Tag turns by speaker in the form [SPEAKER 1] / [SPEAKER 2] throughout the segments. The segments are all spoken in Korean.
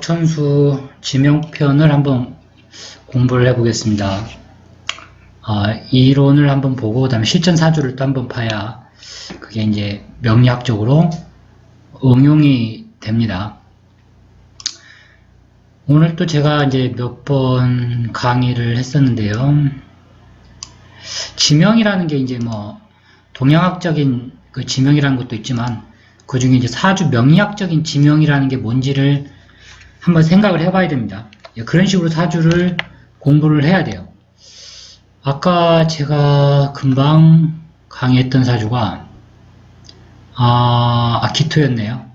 [SPEAKER 1] 적천수 지명편을 한번 공부를 해보겠습니다. 이론을 한번 보고 그다음에 실전 사주를 또 한번 봐야 그게 이제 명리학적으로 응용이 됩니다. 오늘 또 제가 이제 몇 번 강의를 했었는데요. 지명이라는 게 이제 뭐 동양학적인 그 지명이라는 것도 있지만 그 중에 이제 사주 명리학적인 지명이라는 게 뭔지를 한번 생각을 해봐야 됩니다. 그런 식으로 사주를 공부를 해야 돼요. 아까 제가 금방 강의했던 사주가 기토였네요.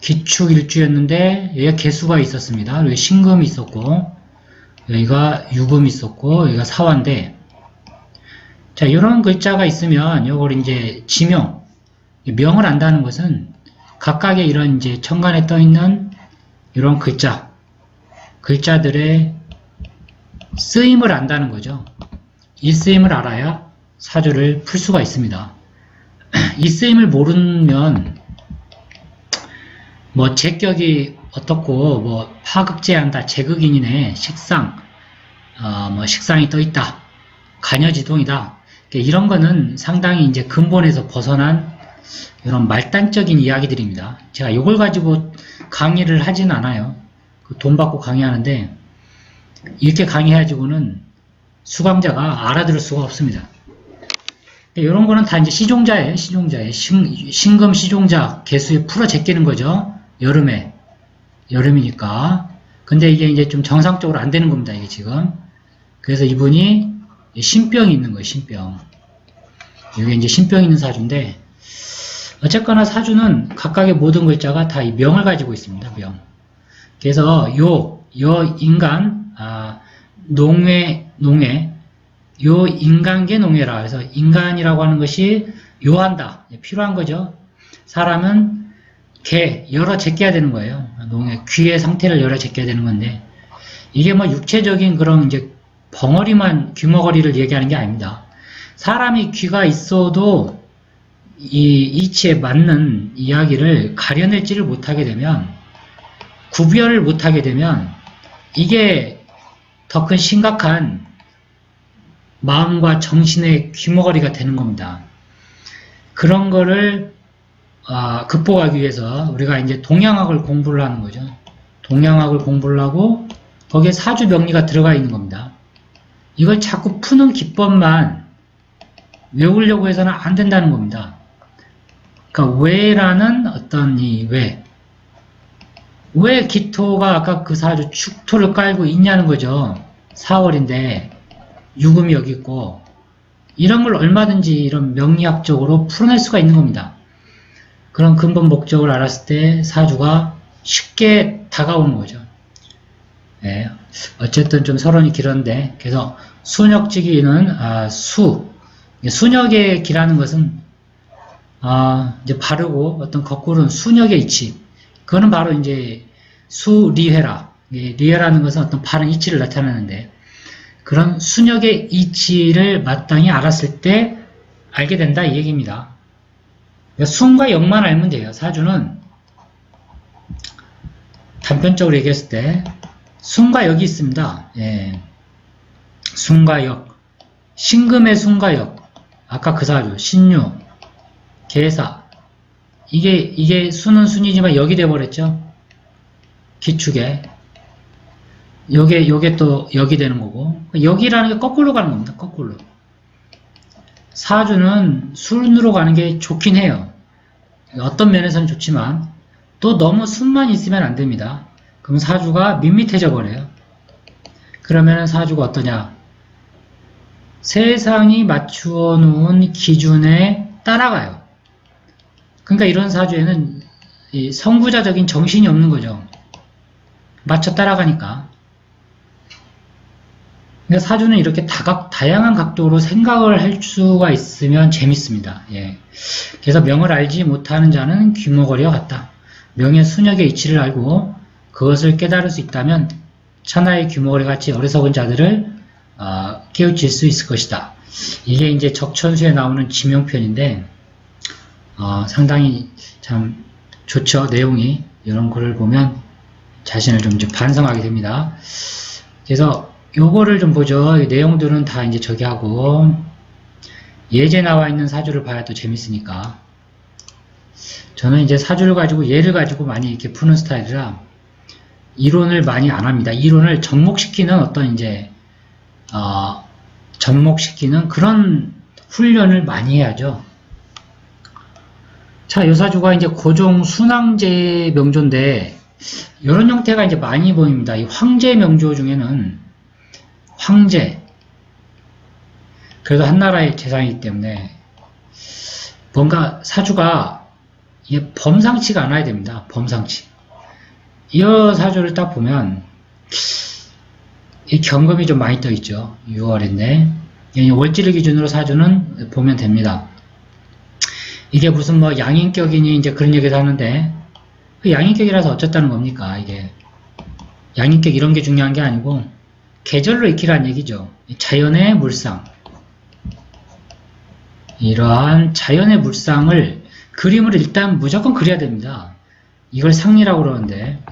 [SPEAKER 1] 기축일주였는데 여기가 개수가 있었습니다. 여기 신금이 있었고 여기가 유금이 있었고 여기가 사화인데, 자, 이런 글자가 있으면 이걸 이제 지명, 명을 안다는 것은 각각의 이런 이제 천간에 떠 있는 이런 글자들의 쓰임을 안다는 거죠. 이 쓰임을 알아야 사주를 풀 수가 있습니다. 이 쓰임을 모르면 뭐 제격이 어떻고 뭐 파극제한다, 제극인이네, 식상, 뭐 식상이 떠 있다, 간여지동이다, 이런 거는 상당히 이제 근본에서 벗어난 이런 말단적인 이야기들입니다. 제가 이걸 가지고 강의를 하진 않아요. 돈 받고 강의하는데 이렇게 강의해가지고는 수강자가 알아들을 수가 없습니다. 이런 거는 다 이제 시종자예요. 신금 시종자 개수에 풀어 제끼는 거죠. 여름이니까. 근데 이게 이제 좀 정상적으로 안 되는 겁니다. 이게 지금. 그래서 이분이 신병이 있는 거예요. 신병. 이게 이제 신병이 있는 사주인데, 어쨌거나 사주는 각각의 모든 글자가 다 이 명을 가지고 있습니다. 명. 그래서 인간, 농회, 요 인간계 농회라. 그래서 인간이라고 하는 것이 요한다, 필요한 거죠. 사람은 열어 제껴야 되는 거예요. 농회, 귀의 상태를 열어 제껴야 되는 건데, 이게 뭐 육체적인 그런 이제 귀머거리를 얘기하는 게 아닙니다. 사람이 귀가 있어도 이 이치에 맞는 이야기를 가려낼지를 못하게 되면, 구별을 못하게 되면 이게 더 큰 심각한 마음과 정신의 귀머거리가 되는 겁니다. 그런 거를 극복하기 위해서 우리가 이제 동양학을 공부를 하는 거죠. 동양학을 공부를 하고 거기에 사주 명리가 들어가 있는 겁니다. 이걸 자꾸 푸는 기법만 외우려고 해서는 안 된다는 겁니다. 그러니까 왜라는 어떤 왜 기토가 아까 그 사주 축토를 깔고 있냐는 거죠. 4월인데 유금이 여기 있고, 이런 걸 얼마든지 이런 명리학적으로 풀어낼 수가 있는 겁니다. 그런 근본 목적을 알았을 때 사주가 쉽게 다가오는 거죠. 네. 어쨌든 좀 서론이 길었는데, 그래서 순역지기는 순역의 기라는 것은 이제 바르고 어떤 거꾸로는 순역의 이치, 그거는 바로 이제 수리회라. 리회라는 것은 어떤 바른 이치를 나타내는데, 그런 순역의 이치를 마땅히 알았을 때 알게 된다, 이 얘기입니다. 순과 역만 알면 돼요. 사주는 단편적으로 얘기했을 때 순과 역이 있습니다. 예. 순과 역, 신금의 순과 역, 아까 그 사주 신유, 계사, 이게 수는 순이지만 역이 돼버렸죠. 기축에. 요게 또 역이 되는 거고, 역이라는 게 거꾸로 가는 겁니다. 거꾸로. 사주는 순으로 가는 게 좋긴 해요. 어떤 면에서는 좋지만 또 너무 순만 있으면 안 됩니다. 그럼 사주가 밋밋해져 버려요. 그러면 사주가 어떠냐? 세상이 맞추어 놓은 기준에 따라가요. 그러니까 이런 사주에는 이 선구자적인 정신이 없는 거죠. 맞춰 따라가니까. 그러니까 사주는 이렇게 다양한 각도로 생각을 할 수가 있으면 재밌습니다. 예. 그래서 명을 알지 못하는 자는 귀머거리와 같다. 명의 순역의 이치를 알고 그것을 깨달을 수 있다면 천하의 귀머거리 같이 어리석은 자들을 깨우칠 수 있을 것이다. 이게 이제 적천수에 나오는 지명편인데, 상당히 참 좋죠. 내용이 이런 글을 보면 자신을 좀 이제 반성하게 됩니다. 그래서 요거를 좀 보죠. 이 내용들은 다 이제 저기 하고, 예제 나와 있는 사주를 봐야 또 재밌으니까. 저는 이제 사주를 가지고 예를 가지고 많이 이렇게 푸는 스타일이라 이론을 많이 안 합니다. 이론을 접목시키는 어떤 이제 접목시키는 그런 훈련을 많이 해야죠. 자, 이 사주가 이제 고종 순왕제 명조인데 이런 형태가 이제 많이 보입니다. 이 황제 명조 중에는 황제, 그래도 한나라의 재상이기 때문에 뭔가 사주가 이게 범상치가 않아야 됩니다. 범상치. 이 사주를 딱 보면 이 경금이 좀 많이 떠 있죠. 6월인데 월지를 기준으로 사주는 보면 됩니다. 이게 무슨 뭐 양인격이니 이제 그런 얘기를 하는데 그 양인격이라서 어쨌다는 겁니까? 이게 양인격 이런 게 중요한 게 아니고 계절로 익히라는 얘기죠. 자연의 물상, 이러한 자연의 물상을 그림을 일단 무조건 그려야 됩니다. 이걸 상리라고 그러는데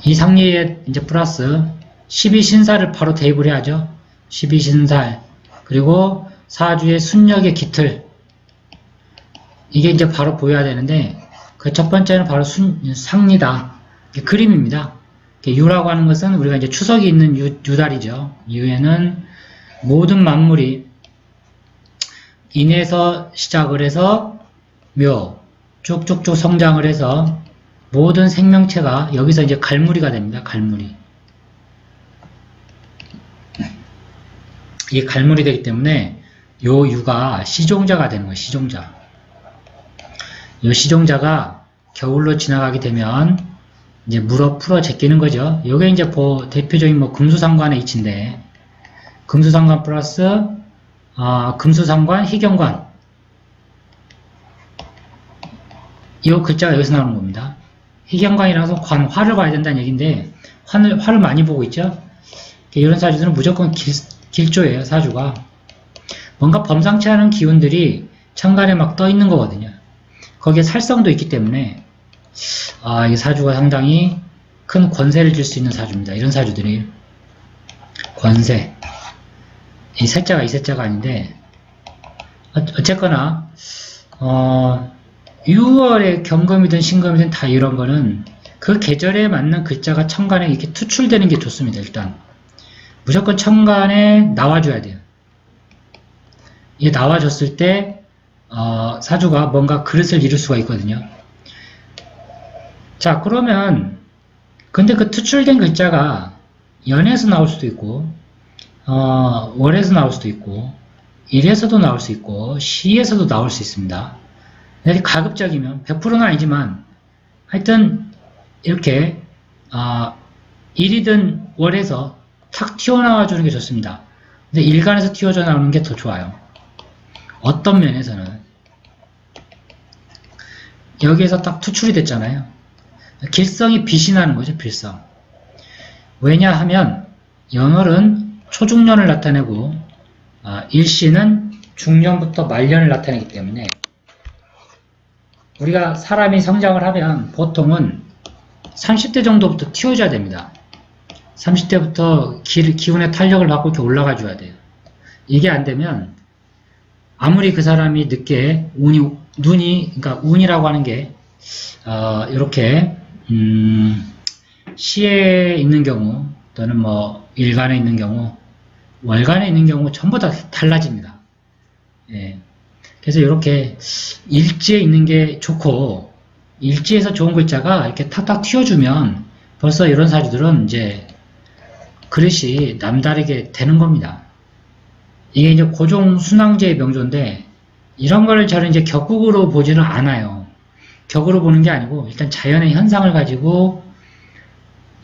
[SPEAKER 1] 이 상리에 이제 플러스 12신살을 바로 대입을 해야죠. 12신살 그리고 사주의 순역의 기틀, 이게 이제 바로 보여야 되는데 그 첫 번째는 바로 상리다. 그림입니다. 유라고 하는 것은 우리가 이제 추석이 있는 유달이죠. 유에는 모든 만물이 인에서 시작을 해서 묘 쭉쭉쭉 성장을 해서 모든 생명체가 여기서 이제 갈무리가 됩니다. 갈무리. 이게 갈무리 되기 때문에 요 유가 시종자가 되는 거예요. 시종자. 요 시종자가 겨울로 지나가게 되면 이제 물어 풀어 제끼는 거죠. 요게 이제 대표적인 뭐 금수상관의 이치인데 금수상관 플러스 금수상관 희경관, 이 글자가 여기서 나오는 겁니다. 희경관이라서 화를 봐야 된다는 얘기인데 화를 많이 보고 있죠. 이런 사주들은 무조건 길조예요. 사주가 뭔가 범상치 않은 기운들이 천간에 막 떠 있는 거거든요. 거기에 살성도 있기 때문에 이 사주가 상당히 큰 권세를 줄 수 있는 사주입니다. 이런 사주들이 권세, 이 세자가 이 세자가 아닌데 어쨌거나 6월에 경금이든 신금이든 다 이런 거는 그 계절에 맞는 글자가 천간에 이렇게 투출되는 게 좋습니다. 일단 무조건 천간에 나와줘야 돼요. 이게 나와줬을 때 사주가 뭔가 그릇을 이룰 수가 있거든요. 자, 그러면 근데 그 투출된 글자가 연에서 나올 수도 있고 월에서 나올 수도 있고 일에서도 나올 수 있고 시에서도 나올 수 있습니다. 근데 가급적이면 100%는 아니지만 하여튼 이렇게 일이든 월에서 탁 튀어나와 주는 게 좋습니다. 근데 일간에서 튀어져 나오는 게 더 좋아요. 어떤 면에서는 여기에서 딱 투출이 됐잖아요. 길성이 빛이 나는 거죠. 필성. 왜냐하면 연월은 초중년을 나타내고 일시는 중년부터 말년을 나타내기 때문에 우리가 사람이 성장을 하면 보통은 30대 정도부터 튀어줘야 됩니다. 30대부터 기운의 탄력을 받고 이렇게 올라가 줘야 돼요. 이게 안 되면 아무리 그 사람이 늦게 그러니까 운이라고 하는 게 이렇게 시에 있는 경우 또는 뭐 일간에 있는 경우 월간에 있는 경우 전부 다 달라집니다. 예. 그래서 이렇게 일지에 있는 게 좋고 일지에서 좋은 글자가 이렇게 탁탁 튀어주면 벌써 이런 사주들은 이제 그릇이 남다르게 되는 겁니다. 이게 이제 고종 순왕제의 명조인데 이런 거를 저는 이제 격국으로 보지는 않아요. 격으로 보는 게 아니고 일단 자연의 현상을 가지고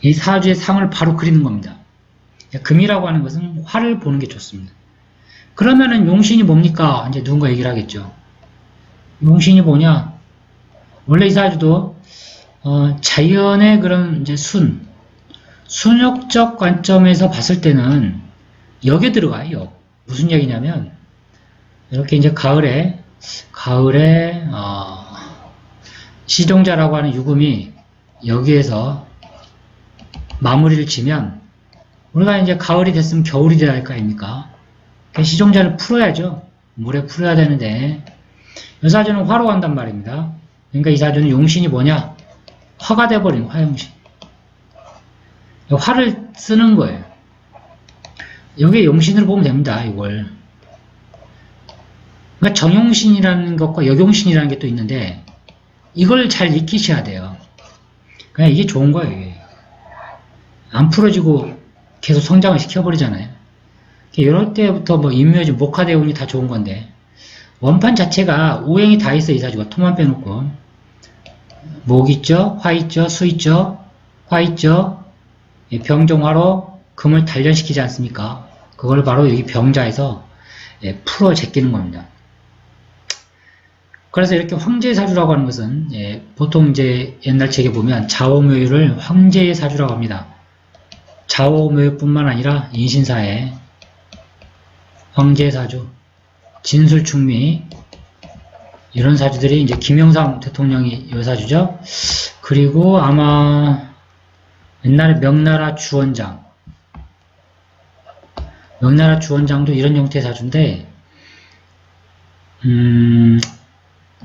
[SPEAKER 1] 이 사주의 상을 바로 그리는 겁니다. 금이라고 하는 것은 화를 보는 게 좋습니다. 그러면은 용신이 뭡니까? 이제 누군가 얘기를 하겠죠. 용신이 뭐냐? 원래 이 사주도 자연의 그런 이제 순역적 관점에서 봤을 때는 역에 들어가요. 무슨 얘기냐면 이렇게 이제 가을에 시종자라고 하는 유금이 여기에서 마무리를 지면 우리가 이제 가을이 됐으면 겨울이 돼야 할 거 아닙니까? 시종자를 풀어야죠. 물에 풀어야 되는데 이 사주는 화로 간단 말입니다. 그러니까 이 사주는 용신이 뭐냐? 화가 돼버린 화용신. 화를 쓰는 거예요. 여기에 용신으로 보면 됩니다. 이걸. 그러니까 정용신이라는 것과 역용신이라는 게 또 있는데 이걸 잘 익히셔야 돼요. 그냥 이게 좋은 거예요. 이게. 안 풀어지고 계속 성장을 시켜버리잖아요. 이럴 때부터 뭐 임묘지, 목화대운이 다 좋은 건데 원판 자체가 오행이 다 있어. 이 사주가 토만 빼놓고 목 있죠, 화 있죠, 수 있죠, 화 있죠. 병종화로 금을 단련시키지 않습니까? 그걸 바로 여기 병자에서 풀어 제끼는 겁니다. 그래서 이렇게 황제의 사주라고 하는 것은 보통 이제 옛날 책에 보면 자오묘유를 황제의 사주라고 합니다. 자오묘유뿐만 아니라 인신사에 황제의 사주, 진술충미 이런 사주들이 이제 김영삼 대통령이 이 사주죠. 그리고 아마 옛날에 명나라 주원장도 이런 형태의 사주인데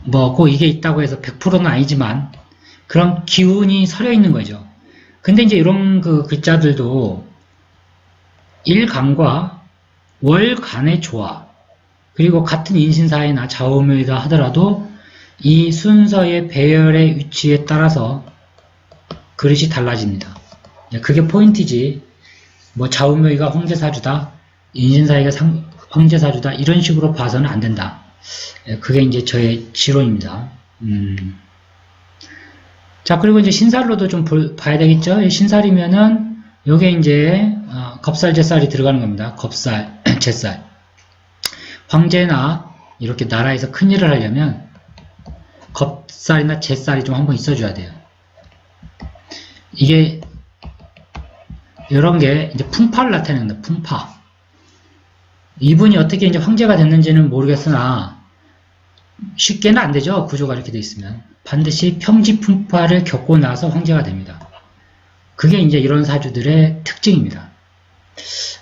[SPEAKER 1] 뭐 꼭 이게 있다고 해서 100%는 아니지만 그런 기운이 서려 있는 거죠. 근데 이제 이런 그 글자들도 일간과 월간의 조화 그리고 같은 인신사회나 자오묘이다 하더라도 이 순서의 배열의 위치에 따라서 그릇이 달라집니다. 그게 포인트지. 뭐 자오묘이가 황제사주다, 인신사회가 황제사주다 이런 식으로 봐서는 안 된다. 그게 이제 저의 지론입니다. 자, 그리고 이제 신살로도 좀 봐야 되겠죠? 신살이면은 요게 이제 겁살, 제살이 들어가는 겁니다. 겁살, 제살. 황제나 이렇게 나라에서 큰일을 하려면 겁살이나 제살이 좀 한번 있어줘야 돼요. 이게 이런 게 이제 풍파를 나타냅니다. 풍파. 이분이 어떻게 이제 황제가 됐는지는 모르겠으나 쉽게는 안 되죠. 구조가 이렇게 돼 있으면 반드시 평지풍파를 겪고 나서 황제가 됩니다. 그게 이제 이런 사주들의 특징입니다.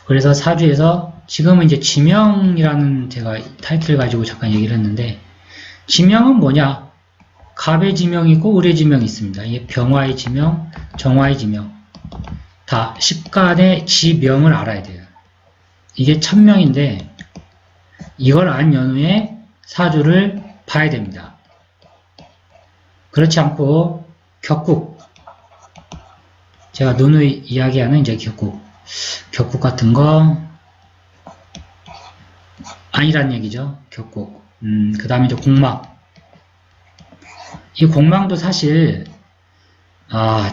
[SPEAKER 1] 그래서 사주에서 지금은 이제 지명이라는 제가 타이틀을 가지고 잠깐 얘기를 했는데 지명은 뭐냐? 갑의 지명이 있고 을의 지명이 있습니다. 이게 병화의 지명, 정화의 지명 다 십간의 지명을 알아야 돼요. 이게 천명인데 이걸 안 연후에 사주를 봐야 됩니다. 그렇지 않고 격국, 제가 누누이 이야기하는 이제 격국 같은 거 아니란 얘기죠. 격국. 그 다음에 이제 공망. 이 공망도 사실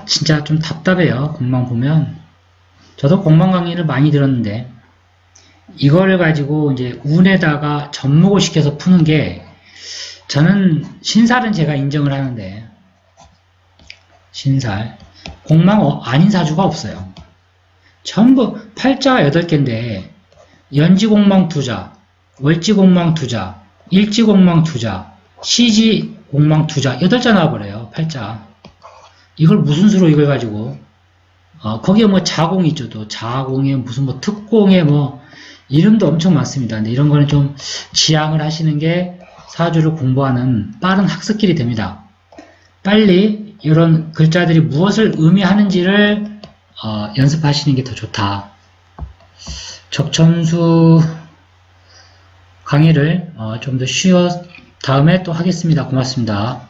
[SPEAKER 1] 진짜 좀 답답해요. 공망 보면. 저도 공망 강의를 많이 들었는데 이거를 가지고 이제 운에다가 접목을 시켜서 푸는 게 저는 신살은 제가 인정을 하는데 신살 공망 아닌 사주가 없어요. 전부 팔자가 8개인데 연지공망 2자, 월지공망 2자, 일지공망 2자, 시지공망 2자 8자 나와버려요. 팔자. 이걸 무슨 수로 이걸 가지고 거기에 뭐 자공이 있죠. 또 자공에 무슨 뭐 특공에 뭐 이름도 엄청 많습니다. 근데 이런 거는 좀 지양을 하시는 게 사주를 공부하는 빠른 학습길이 됩니다. 빨리 이런 글자들이 무엇을 의미하는지를 연습하시는 게 더 좋다. 적천수 강의를 좀 더 쉬어 다음에 또 하겠습니다. 고맙습니다.